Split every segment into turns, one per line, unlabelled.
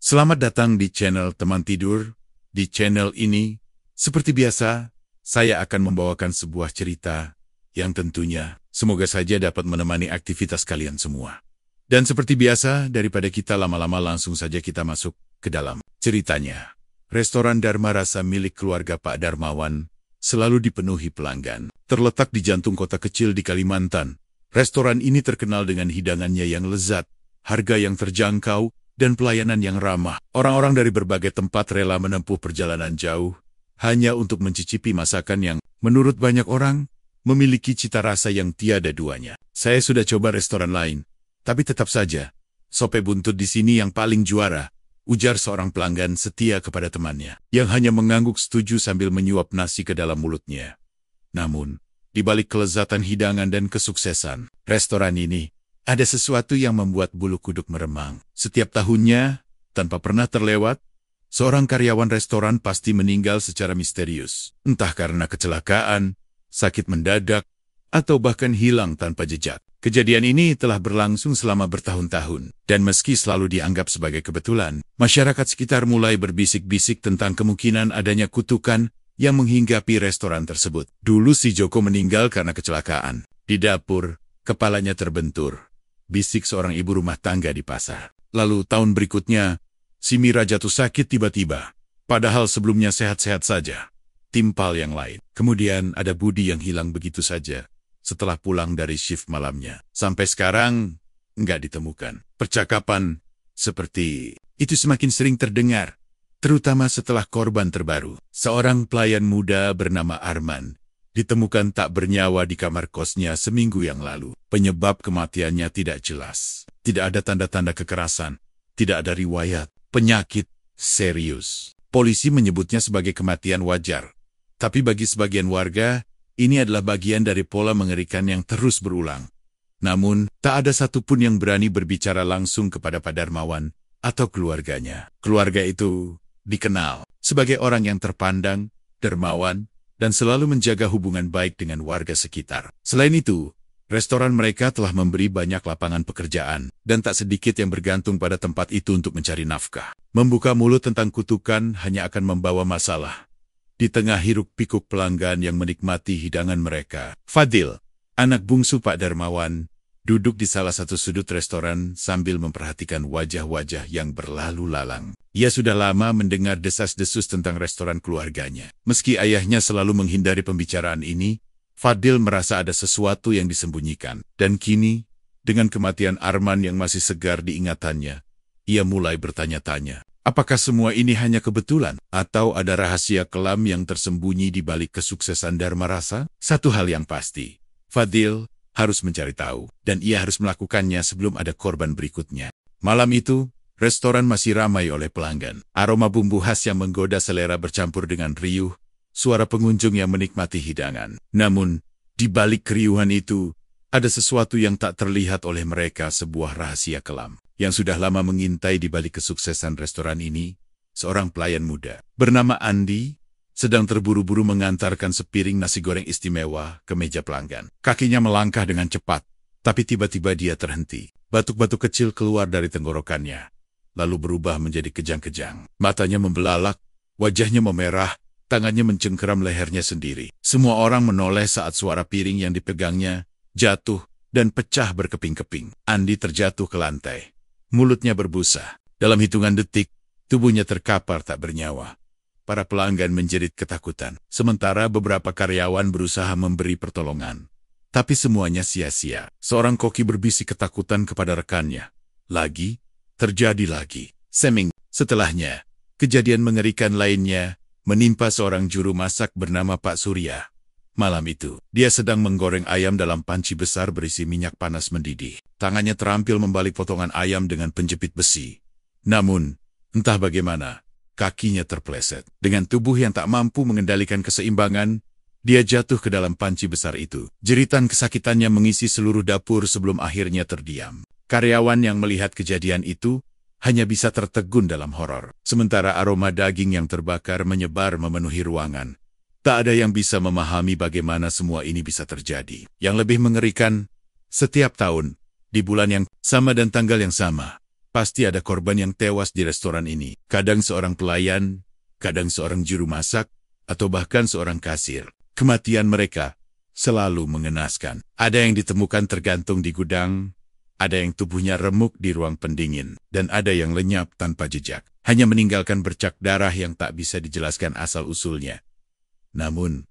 Selamat datang di channel Teman Tidur. Di channel ini, seperti biasa, saya akan membawakan sebuah cerita yang tentunya semoga saja dapat menemani aktivitas kalian semua. Dan seperti biasa, daripada kita lama-lama langsung saja kita masuk ke dalam ceritanya. Restoran Dharma Rasa milik keluarga Pak Darmawan selalu dipenuhi pelanggan. Terletak di jantung kota kecil di Kalimantan, restoran ini terkenal dengan hidangannya yang lezat, harga yang terjangkau, dan pelayanan yang ramah. Orang-orang dari berbagai tempat rela menempuh perjalanan jauh hanya untuk mencicipi masakan yang, menurut banyak orang, memiliki cita rasa yang tiada duanya. Saya sudah coba restoran lain, tapi tetap saja, sope buntut di sini yang paling juara, ujar seorang pelanggan setia kepada temannya, yang hanya mengangguk setuju sambil menyuap nasi ke dalam mulutnya. Namun, di balik kelezatan hidangan dan kesuksesan, restoran ini ada sesuatu yang membuat bulu kuduk meremang. Setiap tahunnya, tanpa pernah terlewat, seorang karyawan restoran pasti meninggal secara misterius. Entah karena kecelakaan, sakit mendadak, atau bahkan hilang tanpa jejak. Kejadian ini telah berlangsung selama bertahun-tahun. Dan meski selalu dianggap sebagai kebetulan, masyarakat sekitar mulai berbisik-bisik tentang kemungkinan adanya kutukan yang menghinggapi restoran tersebut. Dulu si Joko meninggal karena kecelakaan. Di dapur, kepalanya terbentur. Bisik seorang ibu rumah tangga di pasar. Lalu tahun berikutnya, si Mira jatuh sakit tiba-tiba. Padahal sebelumnya sehat-sehat saja. Timpal yang lain. Kemudian ada Budi yang hilang begitu saja setelah pulang dari shift malamnya. Sampai sekarang, nggak ditemukan. Percakapan seperti itu semakin sering terdengar, terutama setelah korban terbaru. Seorang pelayan muda bernama Arman ditemukan tak bernyawa di kamar kosnya seminggu yang lalu. Penyebab kematiannya tidak jelas. Tidak ada tanda-tanda kekerasan. Tidak ada riwayat penyakit serius. Polisi menyebutnya sebagai kematian wajar. Tapi bagi sebagian warga, ini adalah bagian dari pola mengerikan yang terus berulang. Namun, tak ada satupun yang berani berbicara langsung kepada Pak Darmawan atau keluarganya. Keluarga itu dikenal sebagai orang yang terpandang, dermawan, dan selalu menjaga hubungan baik dengan warga sekitar. Selain itu, restoran mereka telah memberi banyak lapangan pekerjaan, dan tak sedikit yang bergantung pada tempat itu untuk mencari nafkah. Membuka mulut tentang kutukan hanya akan membawa masalah. Di tengah hiruk-pikuk pelanggan yang menikmati hidangan mereka, Fadil, anak bungsu Pak Darmawan, duduk di salah satu sudut restoran sambil memperhatikan wajah-wajah yang berlalu lalang. Ia sudah lama mendengar desas-desus tentang restoran keluarganya. Meski ayahnya selalu menghindari pembicaraan ini, Fadil merasa ada sesuatu yang disembunyikan. Dan kini, dengan kematian Arman yang masih segar di ingatannya, ia mulai bertanya-tanya, apakah semua ini hanya kebetulan? Atau ada rahasia kelam yang tersembunyi di balik kesuksesan Dharma Rasa? Satu hal yang pasti, Fadil harus mencari tahu, dan ia harus melakukannya sebelum ada korban berikutnya. Malam itu, restoran masih ramai oleh pelanggan. Aroma bumbu khas yang menggoda selera bercampur dengan riuh, suara pengunjung yang menikmati hidangan. Namun, di balik keriuhan itu, ada sesuatu yang tak terlihat oleh mereka, sebuah rahasia kelam yang sudah lama mengintai di balik kesuksesan restoran ini. Seorang pelayan muda bernama Andi sedang terburu-buru mengantarkan sepiring nasi goreng istimewa ke meja pelanggan. Kakinya melangkah dengan cepat, tapi tiba-tiba dia terhenti. Batuk-batuk kecil keluar dari tenggorokannya, lalu berubah menjadi kejang-kejang. Matanya membelalak, wajahnya memerah, tangannya mencengkeram lehernya sendiri. Semua orang menoleh saat suara piring yang dipegangnya jatuh dan pecah berkeping-keping. Andi terjatuh ke lantai. Mulutnya berbusa. Dalam hitungan detik, tubuhnya terkapar tak bernyawa. Para pelanggan menjerit ketakutan, sementara beberapa karyawan berusaha memberi pertolongan. Tapi semuanya sia-sia. Seorang koki berbisik ketakutan kepada rekannya. Terjadi lagi. Seming. Setelahnya, kejadian mengerikan lainnya menimpa seorang juru masak bernama Pak Surya. Malam itu, dia sedang menggoreng ayam dalam panci besar berisi minyak panas mendidih. Tangannya terampil membalik potongan ayam dengan penjepit besi. Namun, entah bagaimana, kakinya terpeleset. Dengan tubuh yang tak mampu mengendalikan keseimbangan, dia jatuh ke dalam panci besar itu. Jeritan kesakitannya mengisi seluruh dapur sebelum akhirnya terdiam. Karyawan yang melihat kejadian itu hanya bisa tertegun dalam horor. Sementara aroma daging yang terbakar menyebar memenuhi ruangan. Tak ada yang bisa memahami bagaimana semua ini bisa terjadi. Yang lebih mengerikan, setiap tahun, di bulan yang sama dan tanggal yang sama, Pasti ada korban yang tewas di restoran ini. Kadang seorang pelayan, kadang seorang juru masak, atau bahkan seorang kasir. Kematian mereka selalu mengenaskan. Ada yang ditemukan tergantung di gudang, ada yang tubuhnya remuk di ruang pendingin, dan ada yang lenyap tanpa jejak. Hanya meninggalkan bercak darah yang tak bisa dijelaskan asal-usulnya. Namun,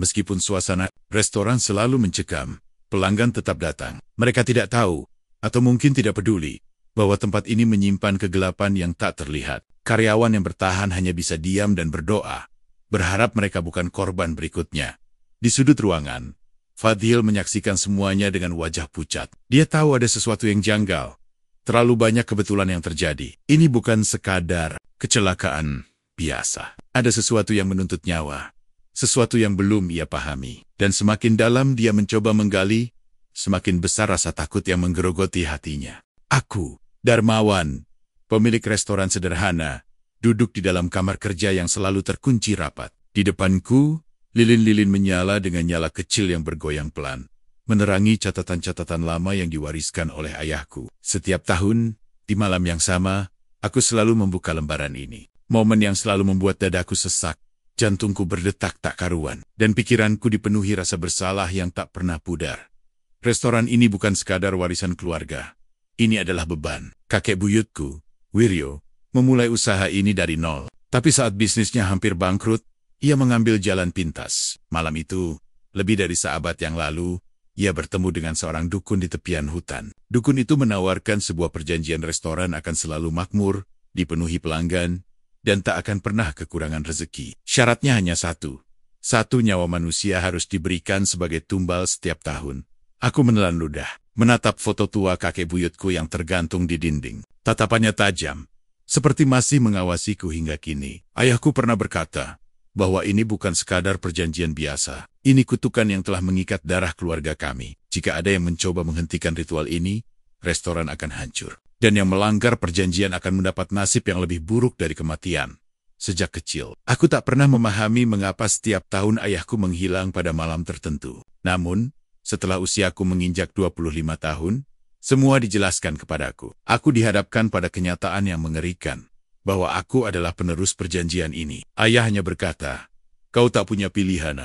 meskipun suasana restoran selalu mencekam, pelanggan tetap datang. Mereka tidak tahu, atau mungkin tidak peduli, bahwa tempat ini menyimpan kegelapan yang tak terlihat. Karyawan yang bertahan hanya bisa diam dan berdoa, berharap mereka bukan korban berikutnya. Di sudut ruangan, Fadil menyaksikan semuanya dengan wajah pucat. Dia tahu ada sesuatu yang janggal. Terlalu banyak kebetulan yang terjadi. Ini bukan sekadar kecelakaan biasa. Ada sesuatu yang menuntut nyawa. Sesuatu yang belum ia pahami. Dan semakin dalam dia mencoba menggali, semakin besar rasa takut yang menggerogoti hatinya. Aku, Darmawan, pemilik restoran sederhana, duduk di dalam kamar kerja yang selalu terkunci rapat. Di depanku, lilin-lilin menyala dengan nyala kecil yang bergoyang pelan, menerangi catatan-catatan lama yang diwariskan oleh ayahku. Setiap tahun, di malam yang sama, aku selalu membuka lembaran ini. Momen yang selalu membuat dadaku sesak, jantungku berdetak tak karuan, dan pikiranku dipenuhi rasa bersalah yang tak pernah pudar. Restoran ini bukan sekadar warisan keluarga. Ini adalah beban. Kakek buyutku, Wiryo, memulai usaha ini dari nol. Tapi saat bisnisnya hampir bangkrut, ia mengambil jalan pintas. Malam itu, lebih dari seabad yang lalu, ia bertemu dengan seorang dukun di tepian hutan. Dukun itu menawarkan sebuah perjanjian restoran akan selalu makmur, dipenuhi pelanggan, dan tak akan pernah kekurangan rezeki. Syaratnya hanya satu. Satu nyawa manusia harus diberikan sebagai tumbal setiap tahun. Aku menelan ludah, menatap foto tua kakek buyutku yang tergantung di dinding. Tatapannya tajam, seperti masih mengawasiku hingga kini. Ayahku pernah berkata, bahwa ini bukan sekadar perjanjian biasa. Ini kutukan yang telah mengikat darah keluarga kami. Jika ada yang mencoba menghentikan ritual ini, restoran akan hancur. Dan yang melanggar perjanjian akan mendapat nasib yang lebih buruk dari kematian. Sejak kecil, aku tak pernah memahami mengapa setiap tahun ayahku menghilang pada malam tertentu. Namun, setelah usiaku menginjak 25 tahun, semua dijelaskan kepadaku. Aku dihadapkan pada kenyataan yang mengerikan. Bahwa aku adalah penerus perjanjian ini. Ayah hanya berkata, kau tak punya pilihan.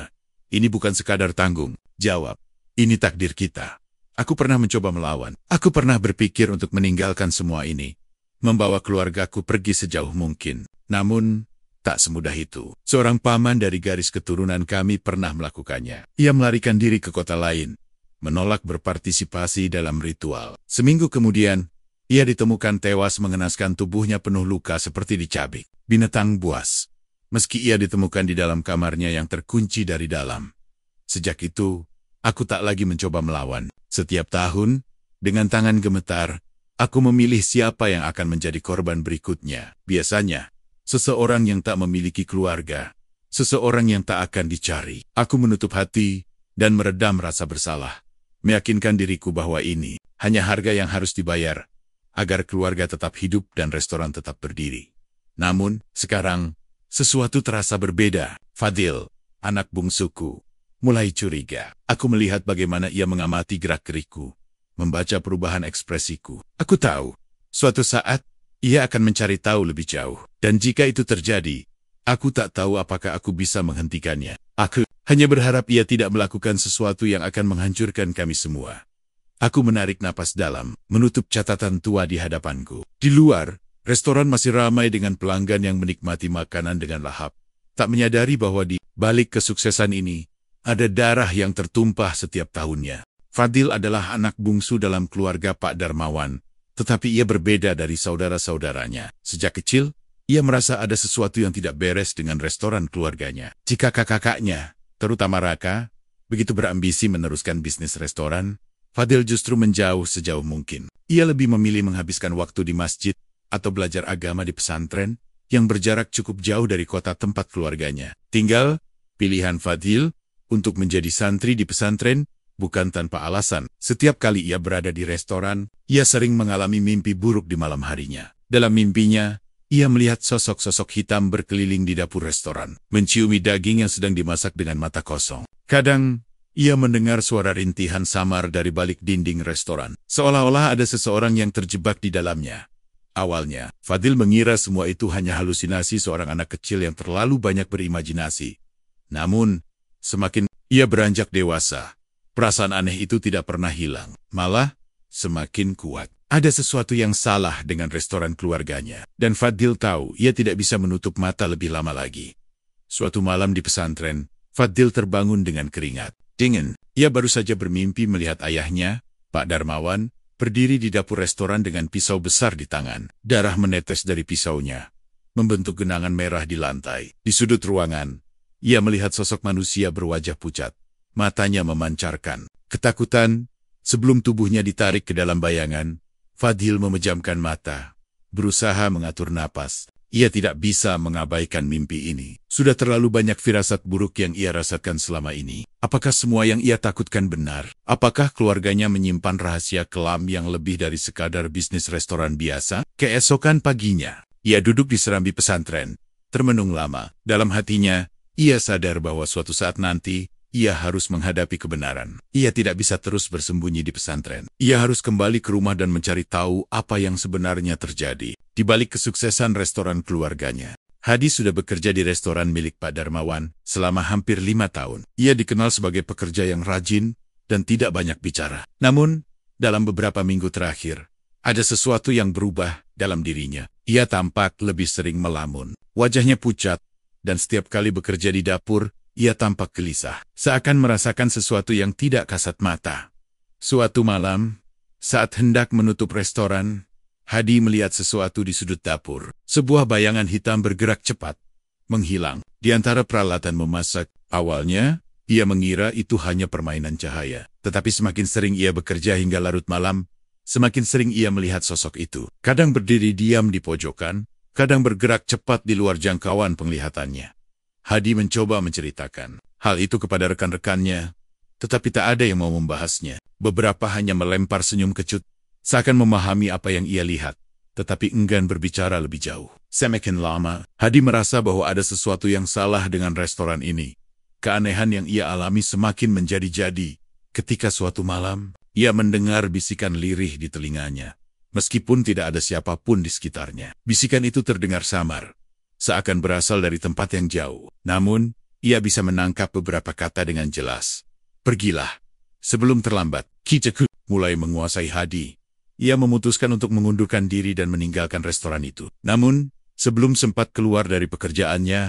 Ini bukan sekadar tanggung jawab. Ini takdir kita. Aku pernah mencoba melawan. Aku pernah berpikir untuk meninggalkan semua ini. Membawa keluargaku pergi sejauh mungkin. Namun, tak semudah itu. Seorang paman dari garis keturunan kami pernah melakukannya. Ia melarikan diri ke kota lain. Menolak berpartisipasi dalam ritual. Seminggu kemudian, ia ditemukan tewas mengenaskan tubuhnya penuh luka seperti dicabik binatang buas. Meski ia ditemukan di dalam kamarnya yang terkunci dari dalam. Sejak itu, aku tak lagi mencoba melawan. Setiap tahun, dengan tangan gemetar, aku memilih siapa yang akan menjadi korban berikutnya. Biasanya, seseorang yang tak memiliki keluarga, seseorang yang tak akan dicari. Aku menutup hati dan meredam rasa bersalah. Meyakinkan diriku bahwa ini hanya harga yang harus dibayar agar keluarga tetap hidup dan restoran tetap berdiri. Namun, sekarang, sesuatu terasa berbeda. Fadil, anak bungsuku, mulai curiga. Aku melihat bagaimana ia mengamati gerak-gerikku, membaca perubahan ekspresiku. Aku tahu, suatu saat, ia akan mencari tahu lebih jauh. Dan jika itu terjadi, aku tak tahu apakah aku bisa menghentikannya. Aku hanya berharap ia tidak melakukan sesuatu yang akan menghancurkan kami semua. Aku menarik napas dalam, menutup catatan tua di hadapanku. Di luar, restoran masih ramai dengan pelanggan yang menikmati makanan dengan lahap. Tak menyadari bahwa di balik kesuksesan ini, ada darah yang tertumpah setiap tahunnya. Fadil adalah anak bungsu dalam keluarga Pak Darmawan, tetapi ia berbeda dari saudara-saudaranya. Sejak kecil, ia merasa ada sesuatu yang tidak beres dengan restoran keluarganya. Jika kakak-kakaknya, terutama Raka, begitu berambisi meneruskan bisnis restoran, Fadil justru menjauh sejauh mungkin. Ia lebih memilih menghabiskan waktu di masjid atau belajar agama di pesantren yang berjarak cukup jauh dari kota tempat keluarganya tinggal. Pilihan Fadil untuk menjadi santri di pesantren bukan tanpa alasan. Setiap kali ia berada di restoran, ia sering mengalami mimpi buruk di malam harinya. Dalam mimpinya, ia melihat sosok-sosok hitam berkeliling di dapur restoran, menciumi daging yang sedang dimasak dengan mata kosong. Kadang, ia mendengar suara rintihan samar dari balik dinding restoran, seolah-olah ada seseorang yang terjebak di dalamnya. Awalnya, Fadil mengira semua itu hanya halusinasi seorang anak kecil yang terlalu banyak berimajinasi. Namun, semakin ia beranjak dewasa, perasaan aneh itu tidak pernah hilang. Malah, semakin kuat. Ada sesuatu yang salah dengan restoran keluarganya. Dan Fadil tahu ia tidak bisa menutup mata lebih lama lagi. Suatu malam di pesantren, Fadil terbangun dengan keringat dingin. Ia baru saja bermimpi melihat ayahnya, Pak Darmawan, berdiri di dapur restoran dengan pisau besar di tangan. Darah menetes dari pisaunya, membentuk genangan merah di lantai. Di sudut ruangan, ia melihat sosok manusia berwajah pucat. Matanya memancarkan ketakutan. Sebelum tubuhnya ditarik ke dalam bayangan, Fadil memejamkan mata, berusaha mengatur napas. Ia tidak bisa mengabaikan mimpi ini. Sudah terlalu banyak firasat buruk yang ia rasakan selama ini. Apakah semua yang ia takutkan benar? Apakah keluarganya menyimpan rahasia kelam yang lebih dari sekadar bisnis restoran biasa? Keesokan paginya, ia duduk di serambi pesantren, termenung lama. Dalam hatinya, ia sadar bahwa suatu saat nanti, ia harus menghadapi kebenaran. Ia tidak bisa terus bersembunyi di pesantren. Ia harus kembali ke rumah dan mencari tahu apa yang sebenarnya terjadi di balik kesuksesan restoran keluarganya. Hadi sudah bekerja di restoran milik Pak Darmawan selama hampir 5 tahun. Ia dikenal sebagai pekerja yang rajin dan tidak banyak bicara. Namun, dalam beberapa minggu terakhir, ada sesuatu yang berubah dalam dirinya. Ia tampak lebih sering melamun. Wajahnya pucat, dan setiap kali bekerja di dapur, ia tampak gelisah, seakan merasakan sesuatu yang tidak kasat mata. Suatu malam, saat hendak menutup restoran, Hadi melihat sesuatu di sudut dapur. Sebuah bayangan hitam bergerak cepat, menghilang di antara peralatan memasak. Awalnya, ia mengira itu hanya permainan cahaya. Tetapi semakin sering ia bekerja hingga larut malam, semakin sering ia melihat sosok itu. Kadang berdiri diam di pojokan, kadang bergerak cepat di luar jangkauan penglihatannya. Hadi mencoba menceritakan hal itu kepada rekan-rekannya, tetapi tak ada yang mau membahasnya. Beberapa hanya melempar senyum kecut, seakan memahami apa yang ia lihat, tetapi enggan berbicara lebih jauh. Semakin lama, Hadi merasa bahwa ada sesuatu yang salah dengan restoran ini. Keanehan yang ia alami semakin menjadi-jadi, ketika suatu malam, ia mendengar bisikan lirih di telinganya. Meskipun tidak ada siapapun di sekitarnya, bisikan itu terdengar samar, seakan berasal dari tempat yang jauh. Namun, ia bisa menangkap beberapa kata dengan jelas. Pergilah, sebelum terlambat. Kiceku mulai menguasai Hadi. Ia memutuskan untuk mengundurkan diri dan meninggalkan restoran itu. Namun, sebelum sempat keluar dari pekerjaannya,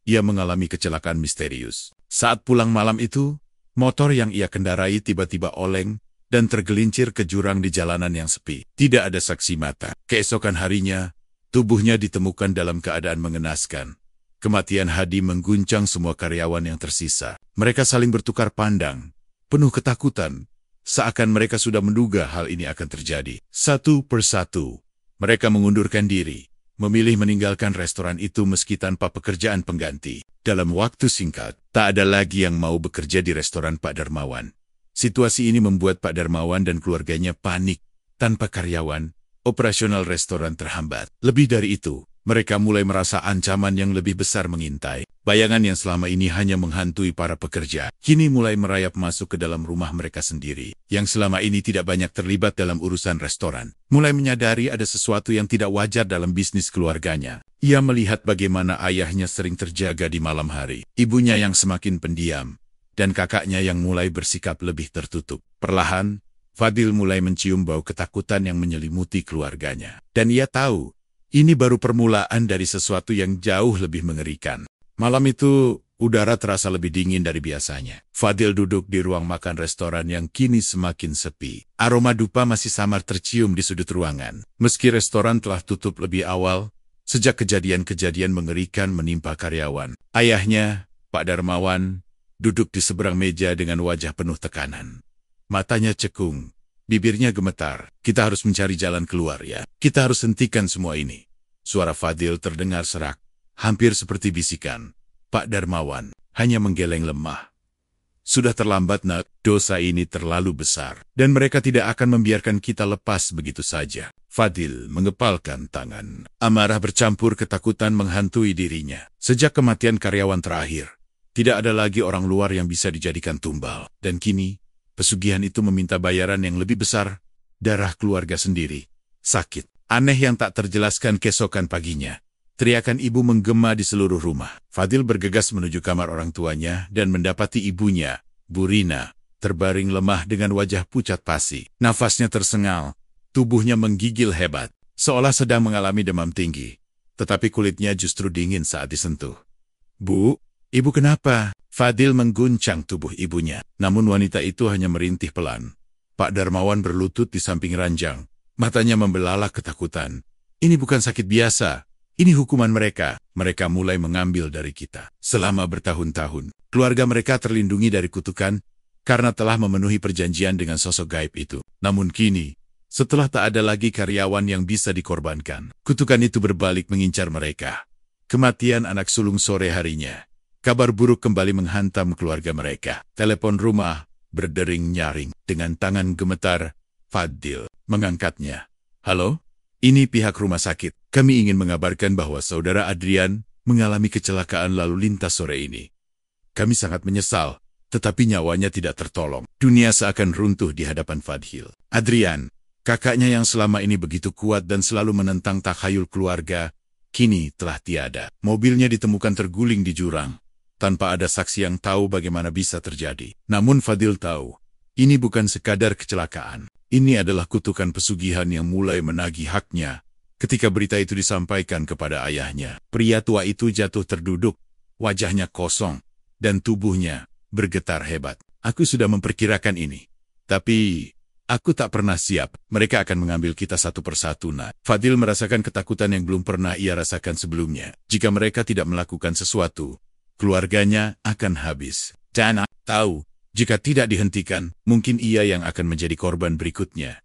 ia mengalami kecelakaan misterius. Saat pulang malam itu, motor yang ia kendarai tiba-tiba oleng dan tergelincir ke jurang di jalanan yang sepi. Tidak ada saksi mata. Keesokan harinya, tubuhnya ditemukan dalam keadaan mengenaskan. Kematian Hadi mengguncang semua karyawan yang tersisa. Mereka saling bertukar pandang, penuh ketakutan, seakan mereka sudah menduga hal ini akan terjadi. Satu persatu, mereka mengundurkan diri, memilih meninggalkan restoran itu meski tanpa pekerjaan pengganti. Dalam waktu singkat, tak ada lagi yang mau bekerja di restoran Pak Darmawan. Situasi ini membuat Pak Darmawan dan keluarganya panik. Tanpa karyawan, operasional restoran terhambat. Lebih dari itu, mereka mulai merasa ancaman yang lebih besar mengintai. Bayangan yang selama ini hanya menghantui para pekerja, kini mulai merayap masuk ke dalam rumah mereka sendiri, yang selama ini tidak banyak terlibat dalam urusan restoran. Mulai menyadari ada sesuatu yang tidak wajar dalam bisnis keluarganya. Ia melihat bagaimana ayahnya sering terjaga di malam hari, ibunya yang semakin pendiam, dan kakaknya yang mulai bersikap lebih tertutup. Perlahan, Fadil mulai mencium bau ketakutan yang menyelimuti keluarganya. Dan ia tahu, ini baru permulaan dari sesuatu yang jauh lebih mengerikan. Malam itu, udara terasa lebih dingin dari biasanya. Fadil duduk di ruang makan restoran yang kini semakin sepi. Aroma dupa masih samar tercium di sudut ruangan. Meski restoran telah tutup lebih awal, sejak kejadian-kejadian mengerikan menimpa karyawan. Ayahnya, Pak Darmawan, duduk di seberang meja dengan wajah penuh tekanan. Matanya cekung, bibirnya gemetar. Kita harus mencari jalan keluar ya. Kita harus hentikan semua ini. Suara Fadil terdengar serak, hampir seperti bisikan. Pak Darmawan hanya menggeleng lemah. Sudah terlambat nak, dosa ini terlalu besar. Dan mereka tidak akan membiarkan kita lepas begitu saja. Fadil mengepalkan tangan. Amarah bercampur ketakutan menghantui dirinya. Sejak kematian karyawan terakhir, tidak ada lagi orang luar yang bisa dijadikan tumbal. Dan kini, pesugihan itu meminta bayaran yang lebih besar, darah keluarga sendiri. Sakit. Aneh yang tak terjelaskan keesokan paginya. Teriakan ibu menggema di seluruh rumah. Fadil bergegas menuju kamar orang tuanya dan mendapati ibunya, Bu Rina, terbaring lemah dengan wajah pucat pasi. Nafasnya tersengal, tubuhnya menggigil hebat, seolah sedang mengalami demam tinggi. Tetapi kulitnya justru dingin saat disentuh. Bu, ibu kenapa? Fadil mengguncang tubuh ibunya. Namun wanita itu hanya merintih pelan. Pak Darmawan berlutut di samping ranjang. Matanya membelalak ketakutan. Ini bukan sakit biasa. Ini hukuman mereka. Mereka mulai mengambil dari kita. Selama bertahun-tahun, keluarga mereka terlindungi dari kutukan karena telah memenuhi perjanjian dengan sosok gaib itu. Namun kini, setelah tak ada lagi karyawan yang bisa dikorbankan, kutukan itu berbalik mengincar mereka. Kematian anak sulung sore harinya. Kabar buruk kembali menghantam keluarga mereka. Telepon rumah berdering nyaring. Dengan tangan gemetar, Fadil mengangkatnya. Halo? Ini pihak rumah sakit. Kami ingin mengabarkan bahwa saudara Adrian mengalami kecelakaan lalu lintas sore ini. Kami sangat menyesal, tetapi nyawanya tidak tertolong. Dunia seakan runtuh di hadapan Fadil. Adrian, kakaknya yang selama ini begitu kuat dan selalu menentang takhayul keluarga, kini telah tiada. Mobilnya ditemukan terguling di jurang, tanpa ada saksi yang tahu bagaimana bisa terjadi. Namun Fadil tahu, ini bukan sekadar kecelakaan. Ini adalah kutukan pesugihan yang mulai menagih haknya. Ketika berita itu disampaikan kepada ayahnya, pria tua itu jatuh terduduk, wajahnya kosong, dan tubuhnya bergetar hebat. Aku sudah memperkirakan ini. Tapi, aku tak pernah siap. Mereka akan mengambil kita satu persatu, Nak. Fadil merasakan ketakutan yang belum pernah ia rasakan sebelumnya. Jika mereka tidak melakukan sesuatu, keluarganya akan habis. Dan tahu, jika tidak dihentikan, mungkin ia yang akan menjadi korban berikutnya.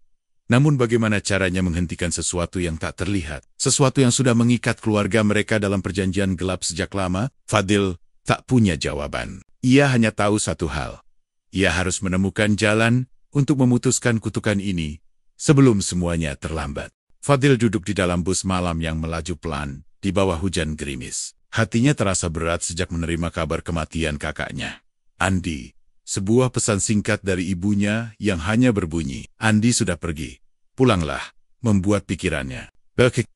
Namun bagaimana caranya menghentikan sesuatu yang tak terlihat? Sesuatu yang sudah mengikat keluarga mereka dalam perjanjian gelap sejak lama? Fadil tak punya jawaban. Ia hanya tahu satu hal. Ia harus menemukan jalan untuk memutuskan kutukan ini sebelum semuanya terlambat. Fadil duduk di dalam bus malam yang melaju pelan di bawah hujan gerimis. Hatinya terasa berat sejak menerima kabar kematian kakaknya. Andi. Sebuah pesan singkat dari ibunya yang hanya berbunyi, Andi sudah pergi. Pulanglah, membuat pikirannya.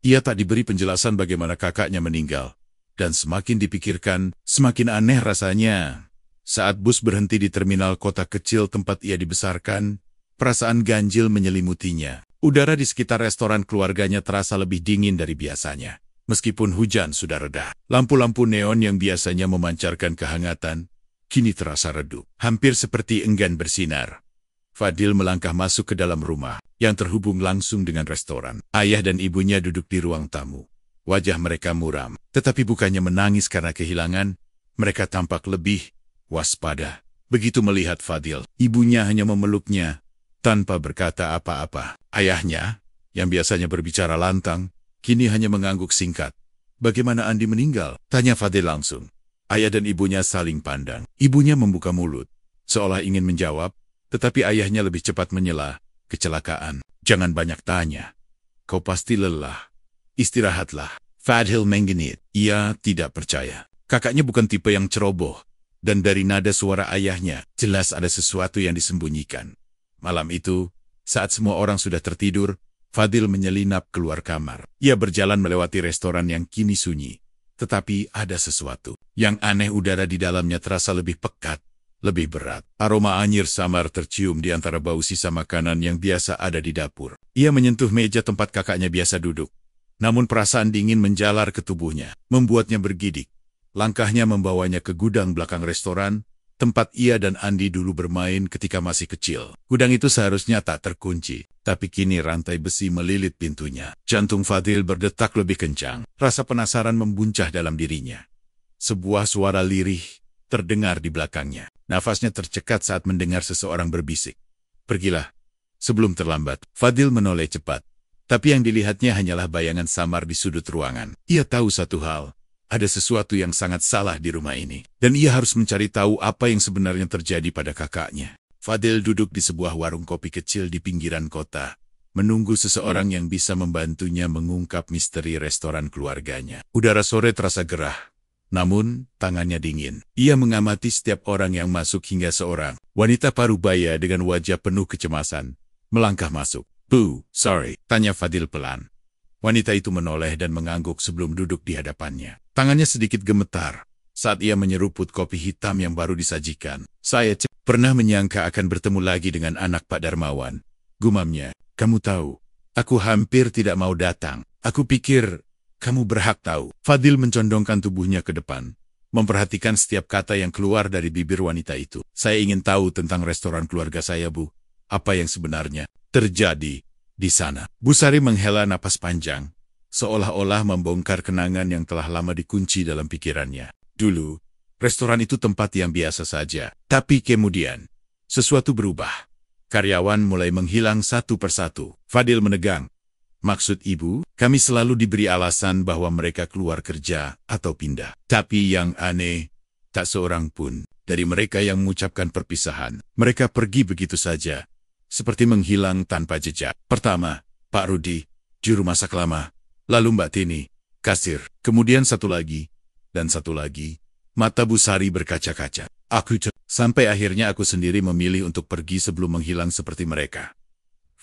Ia tak diberi penjelasan bagaimana kakaknya meninggal. Dan semakin dipikirkan, semakin aneh rasanya. Saat bus berhenti di terminal kota kecil tempat ia dibesarkan, perasaan ganjil menyelimutinya. Udara di sekitar restoran keluarganya terasa lebih dingin dari biasanya. Meskipun hujan sudah reda, lampu-lampu neon yang biasanya memancarkan kehangatan, kini terasa redup, hampir seperti enggan bersinar. Fadil melangkah masuk ke dalam rumah, yang terhubung langsung dengan restoran. Ayah dan ibunya duduk di ruang tamu. Wajah mereka muram, tetapi bukannya menangis karena kehilangan, mereka tampak lebih waspada. Begitu melihat Fadil, ibunya hanya memeluknya, tanpa berkata apa-apa. Ayahnya, yang biasanya berbicara lantang, kini hanya mengangguk singkat. Bagaimana Andi meninggal? Tanya Fadil langsung. Ayah dan ibunya saling pandang. Ibunya membuka mulut, seolah ingin menjawab, tetapi ayahnya lebih cepat menyela. Kecelakaan. Jangan banyak tanya. Kau pasti lelah. Istirahatlah. Fadil menggenit. Ia tidak percaya. Kakaknya bukan tipe yang ceroboh. Dan dari nada suara ayahnya, jelas ada sesuatu yang disembunyikan. Malam itu, saat semua orang sudah tertidur, Fadil menyelinap keluar kamar. Ia berjalan melewati restoran yang kini sunyi. Tetapi ada sesuatu. Yang aneh, udara di dalamnya terasa lebih pekat, lebih berat. Aroma anyir samar tercium di antara bau sisa makanan yang biasa ada di dapur. Ia menyentuh meja tempat kakaknya biasa duduk. Namun perasaan dingin menjalar ke tubuhnya, membuatnya bergidik. Langkahnya membawanya ke gudang belakang restoran, tempat ia dan Andi dulu bermain ketika masih kecil. Gudang itu seharusnya tak terkunci, tapi kini rantai besi melilit pintunya. Jantung Fadil berdetak lebih kencang. Rasa penasaran membuncah dalam dirinya. Sebuah suara lirih terdengar di belakangnya. Nafasnya tercekat saat mendengar seseorang berbisik. Pergilah, sebelum terlambat. Fadil menoleh cepat. Tapi yang dilihatnya hanyalah bayangan samar di sudut ruangan. Ia tahu satu hal. Ada sesuatu yang sangat salah di rumah ini. Dan ia harus mencari tahu apa yang sebenarnya terjadi pada kakaknya. Fadil duduk di sebuah warung kopi kecil di pinggiran kota, menunggu seseorang yang bisa membantunya mengungkap misteri restoran keluarganya. Udara sore terasa gerah, namun tangannya dingin. Ia mengamati setiap orang yang masuk hingga seorang wanita parubaya dengan wajah penuh kecemasan melangkah masuk. Bu, sorry, tanya Fadil pelan. Wanita itu menoleh dan mengangguk sebelum duduk di hadapannya. Tangannya sedikit gemetar saat ia menyeruput kopi hitam yang baru disajikan. Saya pernah menyangka akan bertemu lagi dengan anak Pak Darmawan. Gumamnya, kamu tahu, aku hampir tidak mau datang. Aku pikir kamu berhak tahu. Fadil mencondongkan tubuhnya ke depan, memperhatikan setiap kata yang keluar dari bibir wanita itu. Saya ingin tahu tentang restoran keluarga saya, Bu. Apa yang sebenarnya terjadi di sana? Bu Sari menghela napas panjang, seolah-olah membongkar kenangan yang telah lama dikunci dalam pikirannya. Dulu, restoran itu tempat yang biasa saja. Tapi kemudian, sesuatu berubah. Karyawan mulai menghilang satu persatu. Fadil menegang. Maksud ibu, kami selalu diberi alasan bahwa mereka keluar kerja atau pindah. Tapi yang aneh, tak seorang pun dari mereka yang mengucapkan perpisahan. Mereka pergi begitu saja, seperti menghilang tanpa jejak. Pertama, Pak Rudi, juru masak lama. Lalu Mbak Tini, kasir. Kemudian satu lagi, dan satu lagi. Mata Bu Sari berkaca-kaca. Sampai akhirnya aku sendiri memilih untuk pergi sebelum menghilang seperti mereka.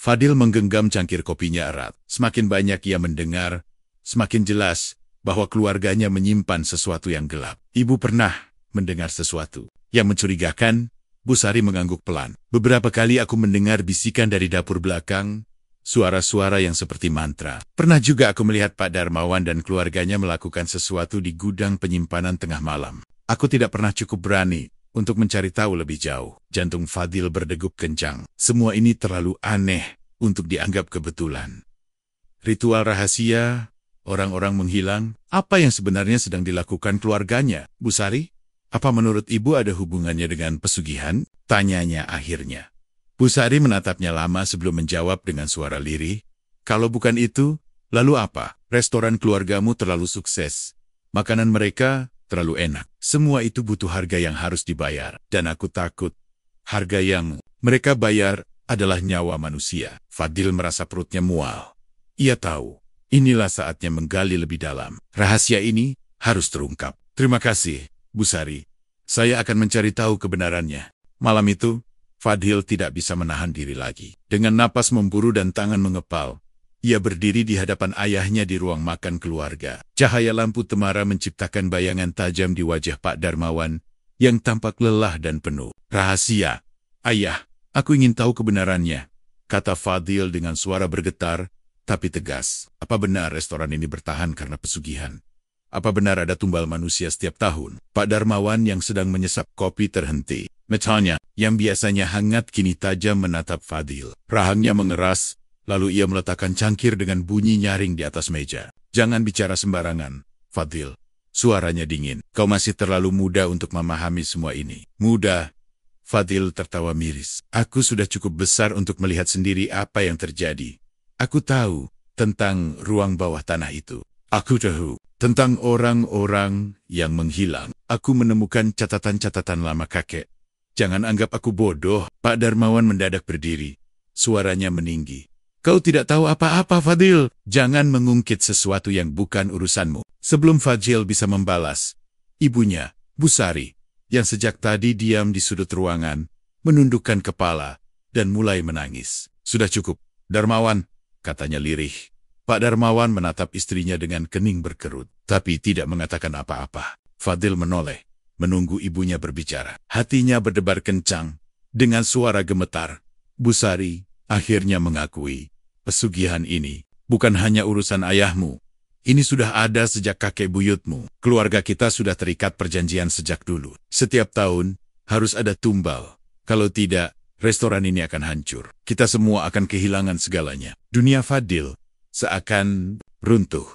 Fadil menggenggam cangkir kopinya erat. Semakin banyak ia mendengar, semakin jelas bahwa keluarganya menyimpan sesuatu yang gelap. Ibu pernah mendengar sesuatu yang mencurigakan. Bu Sari mengangguk pelan. Beberapa kali aku mendengar bisikan dari dapur belakang, suara-suara yang seperti mantra. Pernah juga aku melihat Pak Darmawan dan keluarganya melakukan sesuatu di gudang penyimpanan tengah malam. Aku tidak pernah cukup berani untuk mencari tahu lebih jauh. Jantung Fadil berdegup kencang. Semua ini terlalu aneh untuk dianggap kebetulan. Ritual rahasia, orang-orang menghilang, apa yang sebenarnya sedang dilakukan keluarganya? Bu Sari, apa menurut ibu ada hubungannya dengan pesugihan? Tanyanya akhirnya. Bu Sari menatapnya lama sebelum menjawab dengan suara lirih. Kalau bukan itu, lalu apa? Restoran keluargamu terlalu sukses. Makanan mereka terlalu enak. Semua itu butuh harga yang harus dibayar. Dan aku takut harga yang mereka bayar adalah nyawa manusia. Fadil merasa perutnya mual. Ia tahu, inilah saatnya menggali lebih dalam. Rahasia ini harus terungkap. Terima kasih, Bu Sari. Saya akan mencari tahu kebenarannya. Malam itu, Fadil tidak bisa menahan diri lagi. Dengan napas memburu dan tangan mengepal, ia berdiri di hadapan ayahnya di ruang makan keluarga. Cahaya lampu temara menciptakan bayangan tajam di wajah Pak Darmawan yang tampak lelah dan penuh. Rahasia. Ayah, aku ingin tahu kebenarannya, kata Fadil dengan suara bergetar, tapi tegas. Apa benar restoran ini bertahan karena pesugihan? Apa benar ada tumbal manusia setiap tahun? Pak Darmawan yang sedang menyesap kopi terhenti. Matanya, yang biasanya hangat kini tajam menatap Fadil. Rahangnya mengeras. Lalu ia meletakkan cangkir dengan bunyi nyaring di atas meja. Jangan bicara sembarangan, Fadil. Suaranya dingin. Kau masih terlalu muda untuk memahami semua ini. Muda? Fadil tertawa miris. Aku sudah cukup besar untuk melihat sendiri apa yang terjadi. Aku tahu tentang ruang bawah tanah itu. Aku tahu tentang orang-orang yang menghilang. Aku menemukan catatan-catatan lama kakek. Jangan anggap aku bodoh. Pak Darmawan mendadak berdiri. Suaranya meninggi. Kau tidak tahu apa-apa, Fadil. Jangan mengungkit sesuatu yang bukan urusanmu. Sebelum Fadil bisa membalas, ibunya, Bu Sari, yang sejak tadi diam di sudut ruangan, menundukkan kepala dan mulai menangis. Sudah cukup, Darmawan, katanya lirih. Pak Darmawan menatap istrinya dengan kening berkerut, tapi tidak mengatakan apa-apa. Fadil menoleh, menunggu ibunya berbicara. Hatinya berdebar kencang. Dengan suara gemetar, Bu Sari akhirnya mengakui, pesugihan ini bukan hanya urusan ayahmu. Ini sudah ada sejak kakek buyutmu. Keluarga kita sudah terikat perjanjian sejak dulu. Setiap tahun harus ada tumbal. Kalau tidak, restoran ini akan hancur. Kita semua akan kehilangan segalanya. Dunia Fadil seakan runtuh.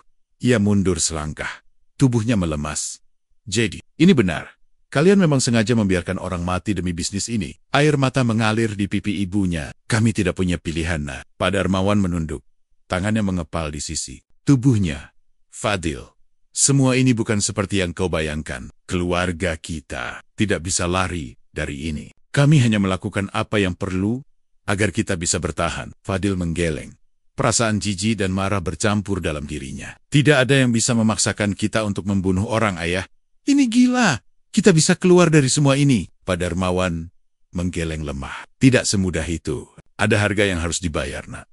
Ia mundur selangkah. Tubuhnya melemas. Jadi, ini benar. Kalian memang sengaja membiarkan orang mati demi bisnis ini. Air mata mengalir di pipi ibunya. Kami tidak punya pilihan, Nak. Pak Darmawan menunduk. Tangannya mengepal di sisi tubuhnya. Fadil, semua ini bukan seperti yang kau bayangkan. Keluarga kita tidak bisa lari dari ini. Kami hanya melakukan apa yang perlu agar kita bisa bertahan. Fadil menggeleng. Perasaan jijik dan marah bercampur dalam dirinya. Tidak ada yang bisa memaksakan kita untuk membunuh orang, Ayah. Ini gila. Kita bisa keluar dari semua ini. Pak Darmawan menggeleng lemah. Tidak semudah itu. Ada harga yang harus dibayar, Nak.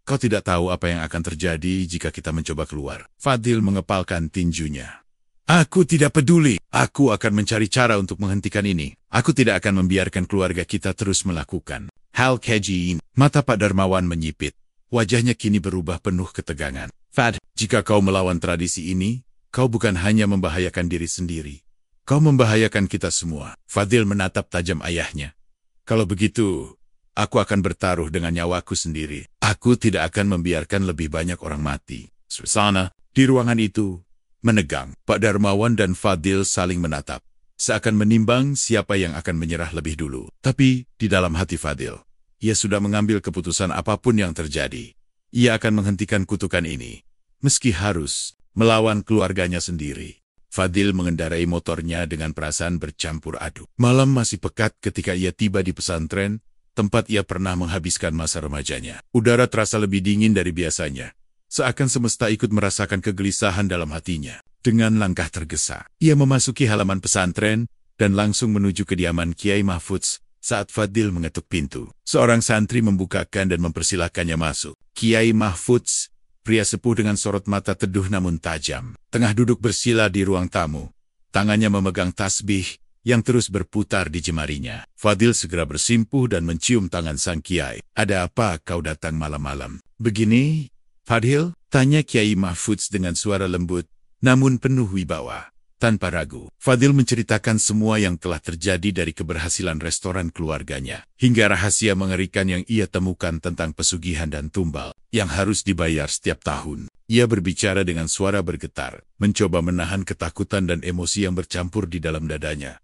Kau tidak tahu apa yang akan terjadi jika kita mencoba keluar. Fadil mengepalkan tinjunya. Aku tidak peduli. Aku akan mencari cara untuk menghentikan ini. Aku tidak akan membiarkan keluarga kita terus melakukan hal keji ini. Mata Pak Darmawan menyipit. Wajahnya kini berubah penuh ketegangan. Fad, jika kau melawan tradisi ini, kau bukan hanya membahayakan diri sendiri. Kau membahayakan kita semua. Fadil menatap tajam ayahnya. Kalau begitu, aku akan bertaruh dengan nyawaku sendiri. Aku tidak akan membiarkan lebih banyak orang mati. Suasana di ruangan itu menegang. Pak Darmawan dan Fadil saling menatap, seakan menimbang siapa yang akan menyerah lebih dulu. Tapi di dalam hati Fadil, ia sudah mengambil keputusan apapun yang terjadi. Ia akan menghentikan kutukan ini, meski harus melawan keluarganya sendiri. Fadil mengendarai motornya dengan perasaan bercampur aduk. Malam masih pekat ketika ia tiba di pesantren, tempat ia pernah menghabiskan masa remajanya. Udara terasa lebih dingin dari biasanya. Seakan semesta ikut merasakan kegelisahan dalam hatinya. Dengan langkah tergesa, ia memasuki halaman pesantren dan langsung menuju kediaman Kiai Mahfudz. Saat Fadil mengetuk pintu, seorang santri membukakan dan mempersilahkannya masuk. Kiai Mahfudz, pria sepuh dengan sorot mata teduh namun tajam, tengah duduk bersila di ruang tamu. Tangannya memegang tasbih yang terus berputar di jemarinya. Fadil segera bersimpuh dan mencium tangan sang kiai. Ada apa kau datang malam-malam begini, Fadil? Tanya Kiai Mahfudz dengan suara lembut, namun penuh wibawa. Tanpa ragu, Fadil menceritakan semua yang telah terjadi dari keberhasilan restoran keluarganya, hingga rahasia mengerikan yang ia temukan tentang pesugihan dan tumbal yang harus dibayar setiap tahun. Ia berbicara dengan suara bergetar, mencoba menahan ketakutan dan emosi yang bercampur di dalam dadanya.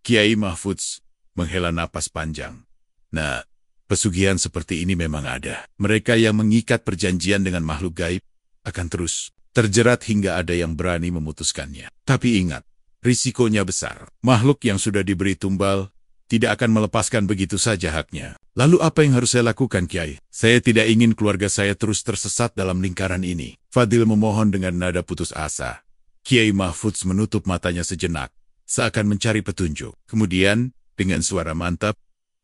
Kiai Mahfudz menghela napas panjang. Nah, pesugihan seperti ini memang ada. Mereka yang mengikat perjanjian dengan makhluk gaib akan terus terjerat hingga ada yang berani memutuskannya. Tapi ingat, risikonya besar. Makhluk yang sudah diberi tumbal tidak akan melepaskan begitu saja haknya. Lalu apa yang harus saya lakukan, Kiai? Saya tidak ingin keluarga saya terus tersesat dalam lingkaran ini. Fadil memohon dengan nada putus asa. Kiai Mahfudz menutup matanya sejenak, seakan mencari petunjuk. Kemudian, dengan suara mantap,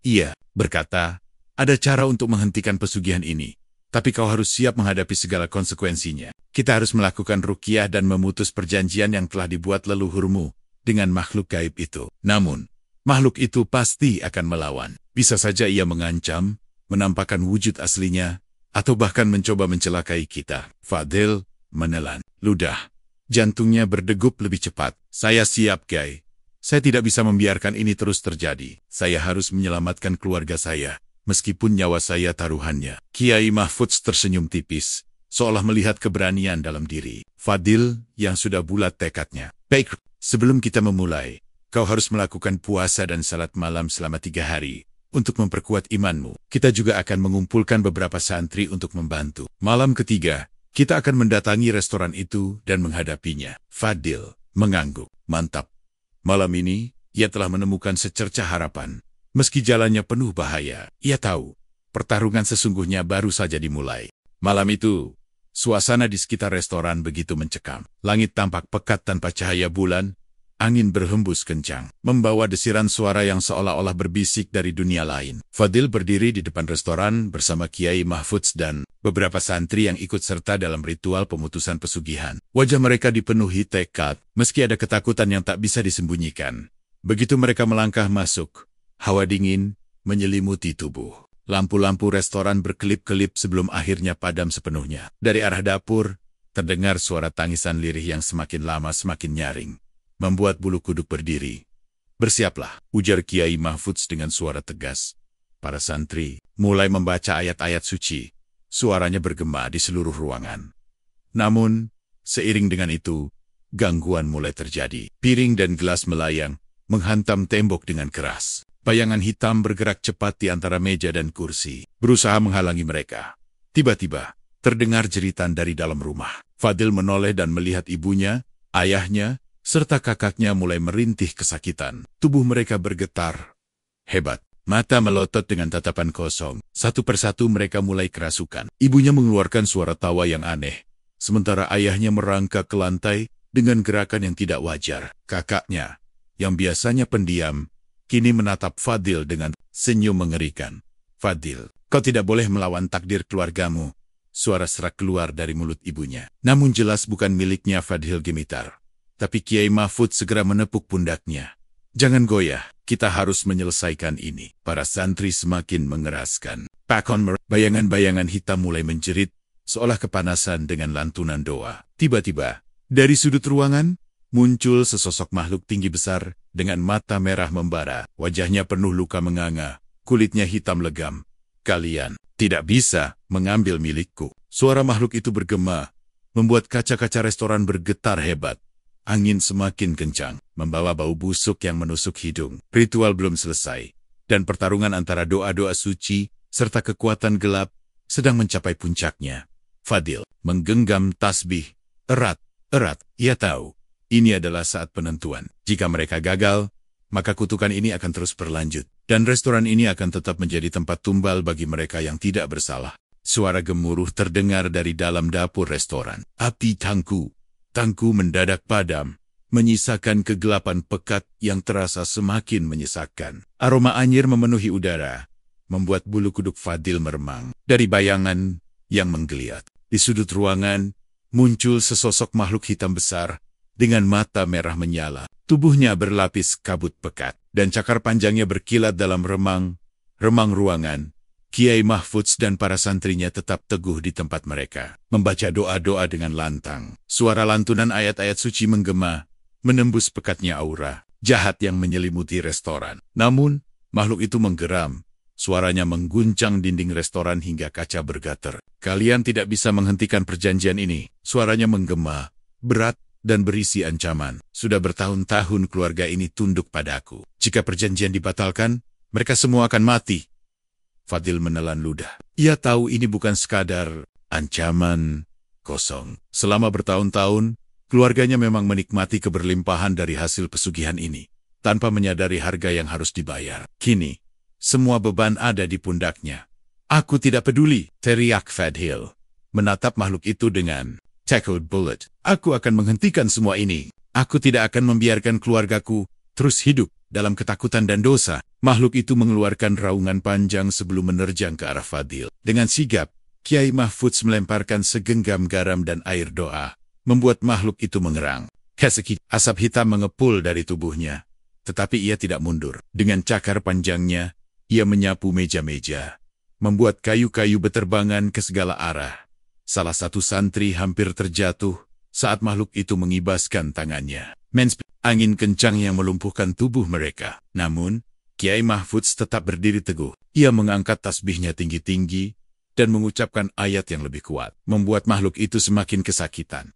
ia berkata, ada cara untuk menghentikan pesugihan ini, tapi kau harus siap menghadapi segala konsekuensinya. Kita harus melakukan ruqyah dan memutus perjanjian yang telah dibuat leluhurmu dengan makhluk gaib itu. Namun, makhluk itu pasti akan melawan. Bisa saja ia mengancam, menampakkan wujud aslinya, atau bahkan mencoba mencelakai kita. Fadil menelan ludah. Jantungnya berdegup lebih cepat. Saya siap, Kiai. Saya tidak bisa membiarkan ini terus terjadi. Saya harus menyelamatkan keluarga saya, meskipun nyawa saya taruhannya. Kiai Mahfudz tersenyum tipis, seolah melihat keberanian dalam diri Fadil yang sudah bulat tekadnya. Baik, sebelum kita memulai, kau harus melakukan puasa dan salat malam selama 3 hari untuk memperkuat imanmu. Kita juga akan mengumpulkan beberapa santri untuk membantu. Malam ketiga, kita akan mendatangi restoran itu dan menghadapinya. Fadil mengangguk. Mantap. Malam ini, ia telah menemukan secercah harapan. Meski jalannya penuh bahaya, ia tahu pertarungan sesungguhnya baru saja dimulai. Malam itu, suasana di sekitar restoran begitu mencekam. Langit tampak pekat tanpa cahaya bulan. Angin berhembus kencang, membawa desiran suara yang seolah-olah berbisik dari dunia lain. Fadil berdiri di depan restoran bersama Kiai Mahfudz dan beberapa santri yang ikut serta dalam ritual pemutusan pesugihan. Wajah mereka dipenuhi tekad, meski ada ketakutan yang tak bisa disembunyikan. Begitu mereka melangkah masuk, hawa dingin menyelimuti tubuh. Lampu-lampu restoran berkelip-kelip sebelum akhirnya padam sepenuhnya. Dari arah dapur, terdengar suara tangisan lirih yang semakin lama semakin nyaring, membuat bulu kuduk berdiri. Bersiaplah, ujar Kiai Mahfudz dengan suara tegas. Para santri mulai membaca ayat-ayat suci. Suaranya bergema di seluruh ruangan. Namun, seiring dengan itu, gangguan mulai terjadi. Piring dan gelas melayang, menghantam tembok dengan keras. Bayangan hitam bergerak cepat di antara meja dan kursi, berusaha menghalangi mereka. Tiba-tiba, terdengar jeritan dari dalam rumah. Fadil menoleh dan melihat ibunya, ayahnya, serta kakaknya mulai merintih kesakitan. Tubuh mereka bergetar. Hebat. Mata melotot dengan tatapan kosong. Satu persatu mereka mulai kerasukan. Ibunya mengeluarkan suara tawa yang aneh, sementara ayahnya merangkak ke lantai dengan gerakan yang tidak wajar. Kakaknya, yang biasanya pendiam, kini menatap Fadil dengan senyum mengerikan. Fadil, kau tidak boleh melawan takdir keluargamu. Suara serak keluar dari mulut ibunya. Namun jelas bukan miliknya. Fadil gemitar. Tapi Kiai Mahfud segera menepuk pundaknya. Jangan goyah, kita harus menyelesaikan ini. Para santri semakin mengeraskan. Bayangan-bayangan hitam mulai menjerit, seolah kepanasan dengan lantunan doa. Tiba-tiba, dari sudut ruangan, muncul sesosok makhluk tinggi besar dengan mata merah membara. Wajahnya penuh luka menganga, kulitnya hitam legam. Kalian tidak bisa mengambil milikku. Suara makhluk itu bergema, membuat kaca-kaca restoran bergetar hebat. Angin semakin kencang, membawa bau busuk yang menusuk hidung. Ritual belum selesai, dan pertarungan antara doa-doa suci serta kekuatan gelap sedang mencapai puncaknya. Fadil menggenggam tasbih erat-erat. Ia tahu, ini adalah saat penentuan. Jika mereka gagal, maka kutukan ini akan terus berlanjut. Dan restoran ini akan tetap menjadi tempat tumbal bagi mereka yang tidak bersalah. Suara gemuruh terdengar dari dalam dapur restoran. Api tangku mendadak padam, menyisakan kegelapan pekat yang terasa semakin menyesakkan. Aroma anyir memenuhi udara, membuat bulu kuduk Fadil meremang. Dari bayangan yang menggeliat, di sudut ruangan, muncul sesosok makhluk hitam besar dengan mata merah menyala. Tubuhnya berlapis kabut pekat, dan cakar panjangnya berkilat dalam remang ruangan. Kiai Mahfudz dan para santrinya tetap teguh di tempat mereka, membaca doa-doa dengan lantang. Suara lantunan ayat-ayat suci menggema, menembus pekatnya aura jahat yang menyelimuti restoran. Namun, makhluk itu menggeram. Suaranya mengguncang dinding restoran hingga kaca bergetar. Kalian tidak bisa menghentikan perjanjian ini. Suaranya menggema, berat, dan berisi ancaman. Sudah bertahun-tahun keluarga ini tunduk padaku. Jika perjanjian dibatalkan, mereka semua akan mati. Fadil menelan ludah. Ia tahu ini bukan sekadar ancaman kosong. Selama bertahun-tahun, keluarganya memang menikmati keberlimpahan dari hasil pesugihan ini, tanpa menyadari harga yang harus dibayar. Kini, semua beban ada di pundaknya. Aku tidak peduli, teriak Fadil, menatap makhluk itu dengan Tackle Bullet. Aku akan menghentikan semua ini. Aku tidak akan membiarkan keluargaku terus hidup dalam ketakutan dan dosa. Makhluk itu mengeluarkan raungan panjang sebelum menerjang ke arah Fadil. Dengan sigap, Kiai Mahfudz melemparkan segenggam garam dan air doa, membuat makhluk itu mengerang. Asap hitam mengepul dari tubuhnya. Tetapi ia tidak mundur. Dengan cakar panjangnya, ia menyapu meja-meja, membuat kayu-kayu beterbangan ke segala arah. Salah satu santri hampir terjatuh saat makhluk itu mengibaskan tangannya. Angin kencang yang melumpuhkan tubuh mereka. Namun, Kiai Mahfudz tetap berdiri teguh. Ia mengangkat tasbihnya tinggi-tinggi dan mengucapkan ayat yang lebih kuat, membuat makhluk itu semakin kesakitan.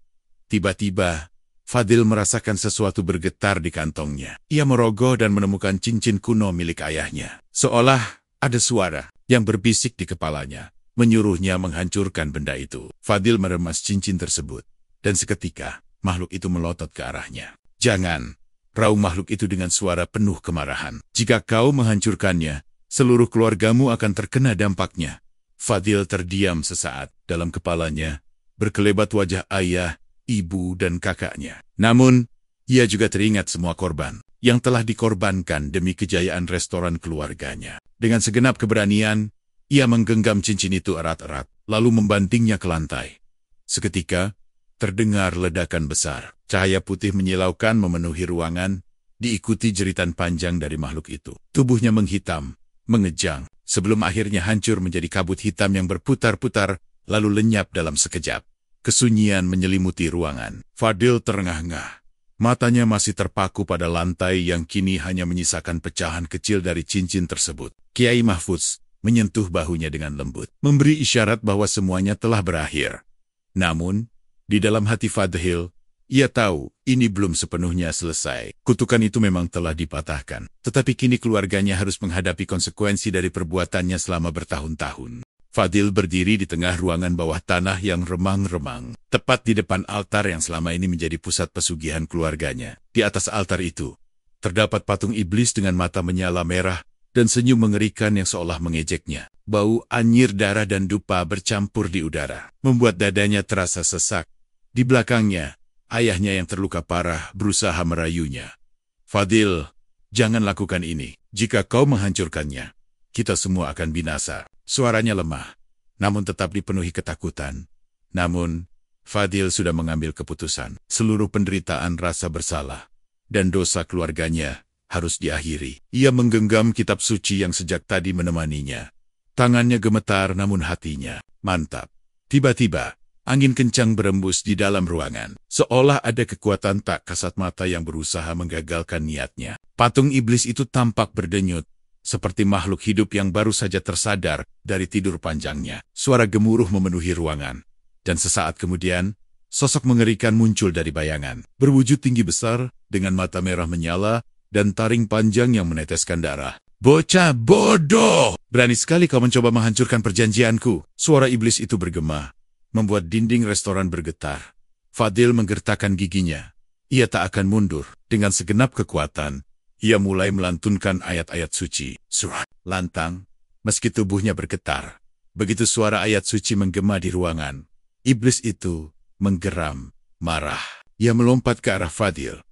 Tiba-tiba, Fadil merasakan sesuatu bergetar di kantongnya. Ia merogoh dan menemukan cincin kuno milik ayahnya. Seolah ada suara yang berbisik di kepalanya, menyuruhnya menghancurkan benda itu. Fadil meremas cincin tersebut, dan seketika makhluk itu melotot ke arahnya. Jangan, raung makhluk itu dengan suara penuh kemarahan. Jika kau menghancurkannya, seluruh keluargamu akan terkena dampaknya. Fadil terdiam sesaat. Dalam kepalanya berkelebat wajah ayah, ibu, dan kakaknya. Namun, ia juga teringat semua korban yang telah dikorbankan demi kejayaan restoran keluarganya. Dengan segenap keberanian, ia menggenggam cincin itu erat-erat, lalu membantingnya ke lantai. Seketika, terdengar ledakan besar. Cahaya putih menyilaukan memenuhi ruangan, diikuti jeritan panjang dari makhluk itu. Tubuhnya menghitam, mengejang, sebelum akhirnya hancur menjadi kabut hitam yang berputar-putar, lalu lenyap dalam sekejap. Kesunyian menyelimuti ruangan. Fadil terengah-engah. Matanya masih terpaku pada lantai yang kini hanya menyisakan pecahan kecil dari cincin tersebut. Kiai Mahfudz menyentuh bahunya dengan lembut, memberi isyarat bahwa semuanya telah berakhir. Namun, di dalam hati Fadil, ia tahu ini belum sepenuhnya selesai. Kutukan itu memang telah dipatahkan, tetapi kini keluarganya harus menghadapi konsekuensi dari perbuatannya selama bertahun-tahun. Fadil berdiri di tengah ruangan bawah tanah yang remang-remang, tepat di depan altar yang selama ini menjadi pusat pesugihan keluarganya. Di atas altar itu, terdapat patung iblis dengan mata menyala merah dan senyum mengerikan yang seolah mengejeknya. Bau anyir darah dan dupa bercampur di udara, membuat dadanya terasa sesak. Di belakangnya, ayahnya yang terluka parah berusaha merayunya. Fadil, jangan lakukan ini. Jika kau menghancurkannya, kita semua akan binasa. Suaranya lemah, namun tetap dipenuhi ketakutan. Namun, Fadil sudah mengambil keputusan. Seluruh penderitaan rasa bersalah dan dosa keluarganya harus diakhiri. Ia menggenggam kitab suci yang sejak tadi menemaninya. Tangannya gemetar namun hatinya mantap. Tiba-tiba, angin kencang berembus di dalam ruangan. Seolah ada kekuatan tak kasat mata yang berusaha menggagalkan niatnya. Patung iblis itu tampak berdenyut, seperti makhluk hidup yang baru saja tersadar dari tidur panjangnya. Suara gemuruh memenuhi ruangan. Dan sesaat kemudian, sosok mengerikan muncul dari bayangan. Berwujud tinggi besar, dengan mata merah menyala, dan taring panjang yang meneteskan darah. Bocah bodoh! Berani sekali kau mencoba menghancurkan perjanjianku. Suara iblis itu bergema, membuat dinding restoran bergetar. Fadil menggertakkan giginya. Ia tak akan mundur. Dengan segenap kekuatan, ia mulai melantunkan ayat-ayat suci. Surat lantang, meski tubuhnya bergetar. Begitu suara ayat suci menggema di ruangan, iblis itu menggeram, marah. Ia melompat ke arah Fadil.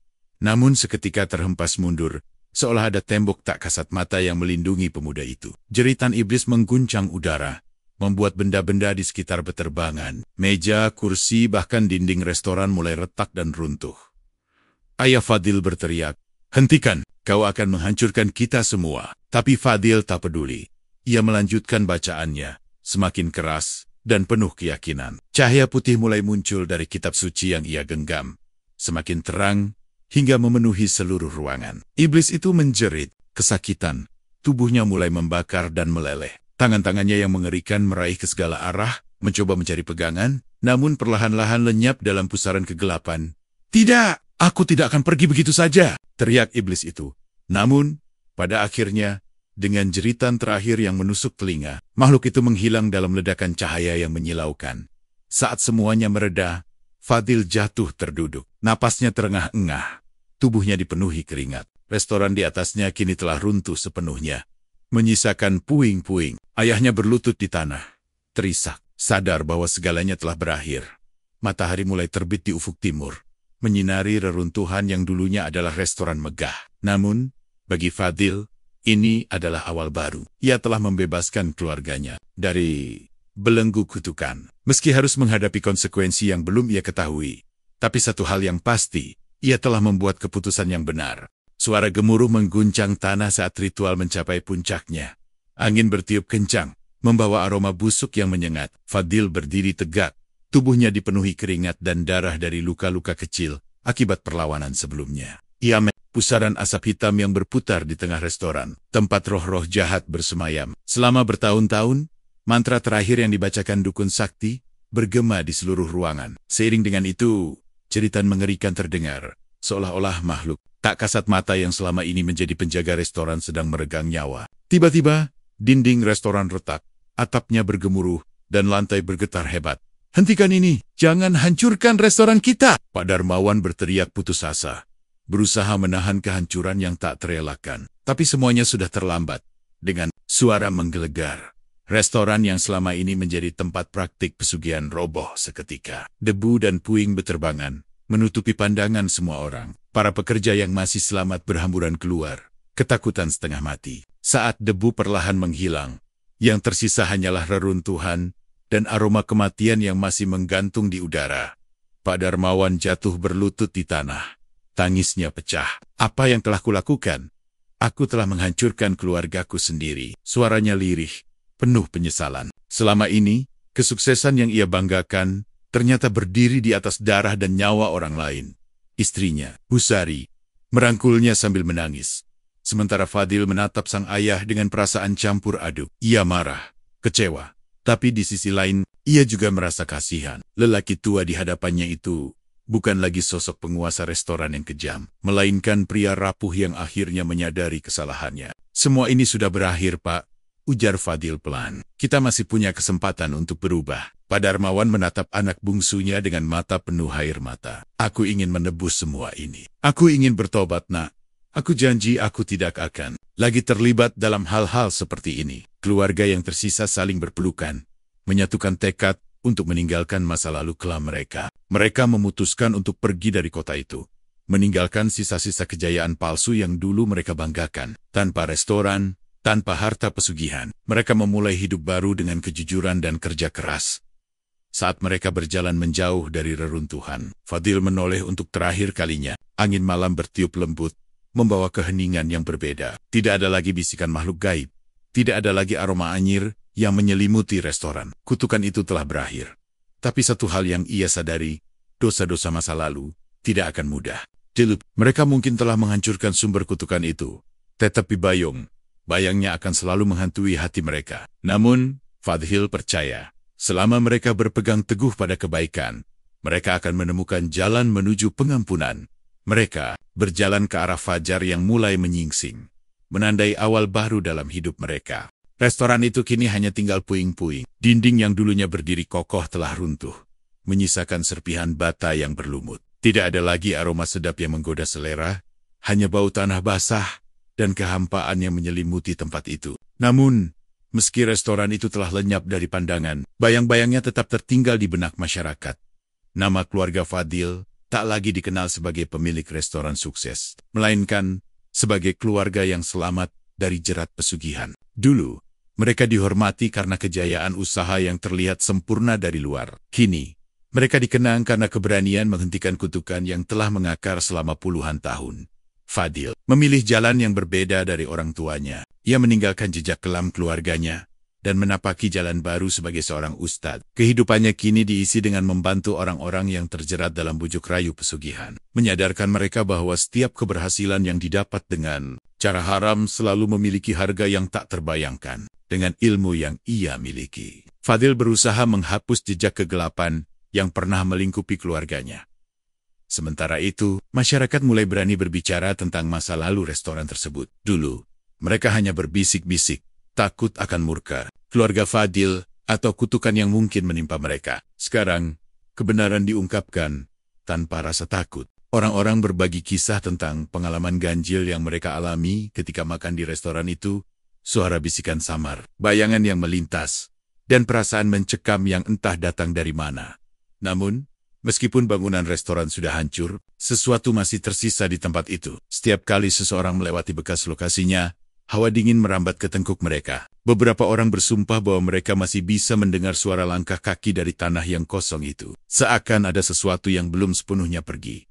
Namun seketika terhempas mundur, seolah ada tembok tak kasat mata yang melindungi pemuda itu. Jeritan iblis mengguncang udara, membuat benda-benda di sekitar beterbangan. Meja, kursi, bahkan dinding restoran mulai retak dan runtuh. Ayah Fadil berteriak, "Hentikan, kau akan menghancurkan kita semua." Tapi Fadil tak peduli. Ia melanjutkan bacaannya, semakin keras dan penuh keyakinan. Cahaya putih mulai muncul dari kitab suci yang ia genggam. Semakin terang, hingga memenuhi seluruh ruangan. Iblis itu menjerit, kesakitan. Tubuhnya mulai membakar dan meleleh. Tangan-tangannya yang mengerikan meraih ke segala arah, mencoba mencari pegangan, namun perlahan-lahan lenyap dalam pusaran kegelapan. "Tidak, aku tidak akan pergi begitu saja!" teriak iblis itu. Namun, pada akhirnya, dengan jeritan terakhir yang menusuk telinga, makhluk itu menghilang dalam ledakan cahaya yang menyilaukan. Saat semuanya mereda, Fadil jatuh terduduk. Napasnya terengah-engah. Tubuhnya dipenuhi keringat. Restoran di atasnya kini telah runtuh sepenuhnya, menyisakan puing-puing. Ayahnya berlutut di tanah, terisak, sadar bahwa segalanya telah berakhir. Matahari mulai terbit di ufuk timur, menyinari reruntuhan yang dulunya adalah restoran megah. Namun, bagi Fadil, ini adalah awal baru. Ia telah membebaskan keluarganya dari belenggu kutukan. Meski harus menghadapi konsekuensi yang belum ia ketahui, tapi satu hal yang pasti, ia telah membuat keputusan yang benar. Suara gemuruh mengguncang tanah saat ritual mencapai puncaknya. Angin bertiup kencang, membawa aroma busuk yang menyengat. Fadil berdiri tegak, tubuhnya dipenuhi keringat dan darah dari luka-luka kecil akibat perlawanan sebelumnya. Ia pusaran asap hitam yang berputar di tengah restoran, tempat roh-roh jahat bersemayam. Selama bertahun-tahun, mantra terakhir yang dibacakan dukun sakti bergema di seluruh ruangan. Seiring dengan itu, jeritan mengerikan terdengar, seolah-olah makhluk tak kasat mata yang selama ini menjadi penjaga restoran sedang meregang nyawa. Tiba-tiba, dinding restoran retak, atapnya bergemuruh, dan lantai bergetar hebat. "Hentikan ini! Jangan hancurkan restoran kita!" Pak Darmawan berteriak putus asa, berusaha menahan kehancuran yang tak terelakkan. Tapi semuanya sudah terlambat. Dengan suara menggelegar, restoran yang selama ini menjadi tempat praktik pesugihan roboh seketika. Debu dan puing beterbangan, menutupi pandangan semua orang. Para pekerja yang masih selamat berhamburan keluar, ketakutan setengah mati. Saat debu perlahan menghilang, yang tersisa hanyalah reruntuhan dan aroma kematian yang masih menggantung di udara. Pak Darmawan jatuh berlutut di tanah. Tangisnya pecah. "Apa yang telah kulakukan? Aku telah menghancurkan keluargaku sendiri." Suaranya lirih, penuh penyesalan. Selama ini, kesuksesan yang ia banggakan ternyata berdiri di atas darah dan nyawa orang lain. Istrinya, Husari, merangkulnya sambil menangis. Sementara Fadil menatap sang ayah dengan perasaan campur aduk. Ia marah, kecewa, tapi di sisi lain, ia juga merasa kasihan. Lelaki tua di hadapannya itu bukan lagi sosok penguasa restoran yang kejam, melainkan pria rapuh yang akhirnya menyadari kesalahannya. "Semua ini sudah berakhir, Pak," ujar Fadil pelan. "Kita masih punya kesempatan untuk berubah." Pak Darmawan menatap anak bungsunya dengan mata penuh air mata. "Aku ingin menebus semua ini. Aku ingin bertobat, Nak. Aku janji aku tidak akan lagi terlibat dalam hal-hal seperti ini." Keluarga yang tersisa saling berpelukan, menyatukan tekad untuk meninggalkan masa lalu kelam mereka. Mereka memutuskan untuk pergi dari kota itu, meninggalkan sisa-sisa kejayaan palsu yang dulu mereka banggakan. Tanpa restoran, Tanpa harta pesugihan, mereka memulai hidup baru dengan kejujuran dan kerja keras. Saat mereka berjalan menjauh dari reruntuhan, Fadil menoleh untuk terakhir kalinya. Angin malam bertiup lembut, membawa keheningan yang berbeda. Tidak ada lagi bisikan makhluk gaib. Tidak ada lagi aroma anyir yang menyelimuti restoran. Kutukan itu telah berakhir. Tapi satu hal yang ia sadari, dosa-dosa masa lalu tidak akan mudah. Mereka mungkin telah menghancurkan sumber kutukan itu, tetapi bayangnya akan selalu menghantui hati mereka. Namun, Fadil percaya, selama mereka berpegang teguh pada kebaikan, mereka akan menemukan jalan menuju pengampunan. Mereka berjalan ke arah fajar yang mulai menyingsing, menandai awal baru dalam hidup mereka. Restoran itu kini hanya tinggal puing-puing. Dinding yang dulunya berdiri kokoh telah runtuh, menyisakan serpihan bata yang berlumut. Tidak ada lagi aroma sedap yang menggoda selera, hanya bau tanah basah dan kehampaan yang menyelimuti tempat itu. Namun, meski restoran itu telah lenyap dari pandangan, bayang-bayangnya tetap tertinggal di benak masyarakat. Nama keluarga Fadil tak lagi dikenal sebagai pemilik restoran sukses, melainkan sebagai keluarga yang selamat dari jerat pesugihan. Dulu, mereka dihormati karena kejayaan usaha yang terlihat sempurna dari luar. Kini, mereka dikenang karena keberanian menghentikan kutukan yang telah mengakar selama puluhan tahun. Fadil memilih jalan yang berbeda dari orang tuanya. Ia meninggalkan jejak kelam keluarganya dan menapaki jalan baru sebagai seorang ustadz. Kehidupannya kini diisi dengan membantu orang-orang yang terjerat dalam bujuk rayu pesugihan. Menyadarkan mereka bahwa setiap keberhasilan yang didapat dengan cara haram selalu memiliki harga yang tak terbayangkan. Dengan ilmu yang ia miliki, Fadil berusaha menghapus jejak kegelapan yang pernah melingkupi keluarganya. Sementara itu, masyarakat mulai berani berbicara tentang masa lalu restoran tersebut. Dulu, mereka hanya berbisik-bisik, takut akan murka keluarga Fadil atau kutukan yang mungkin menimpa mereka. Sekarang, kebenaran diungkapkan tanpa rasa takut. Orang-orang berbagi kisah tentang pengalaman ganjil yang mereka alami ketika makan di restoran itu, suara bisikan samar, bayangan yang melintas, dan perasaan mencekam yang entah datang dari mana. Namun, meskipun bangunan restoran sudah hancur, sesuatu masih tersisa di tempat itu. Setiap kali seseorang melewati bekas lokasinya, hawa dingin merambat ke tengkuk mereka. Beberapa orang bersumpah bahwa mereka masih bisa mendengar suara langkah kaki dari tanah yang kosong itu. Seakan ada sesuatu yang belum sepenuhnya pergi.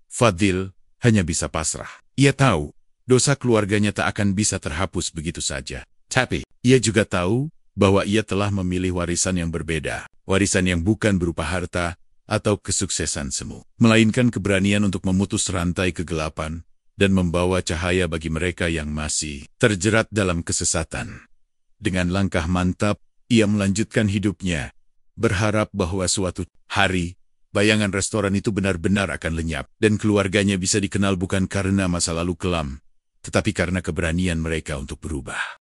Fadil hanya bisa pasrah. Ia tahu, dosa keluarganya tak akan bisa terhapus begitu saja. Tapi, ia juga tahu bahwa ia telah memilih warisan yang berbeda. Warisan yang bukan berupa harta atau kesuksesan semu, melainkan keberanian untuk memutus rantai kegelapan dan membawa cahaya bagi mereka yang masih terjerat dalam kesesatan. Dengan langkah mantap, ia melanjutkan hidupnya, berharap bahwa suatu hari, bayangan restoran itu benar-benar akan lenyap, dan keluarganya bisa dikenal bukan karena masa lalu kelam, tetapi karena keberanian mereka untuk berubah.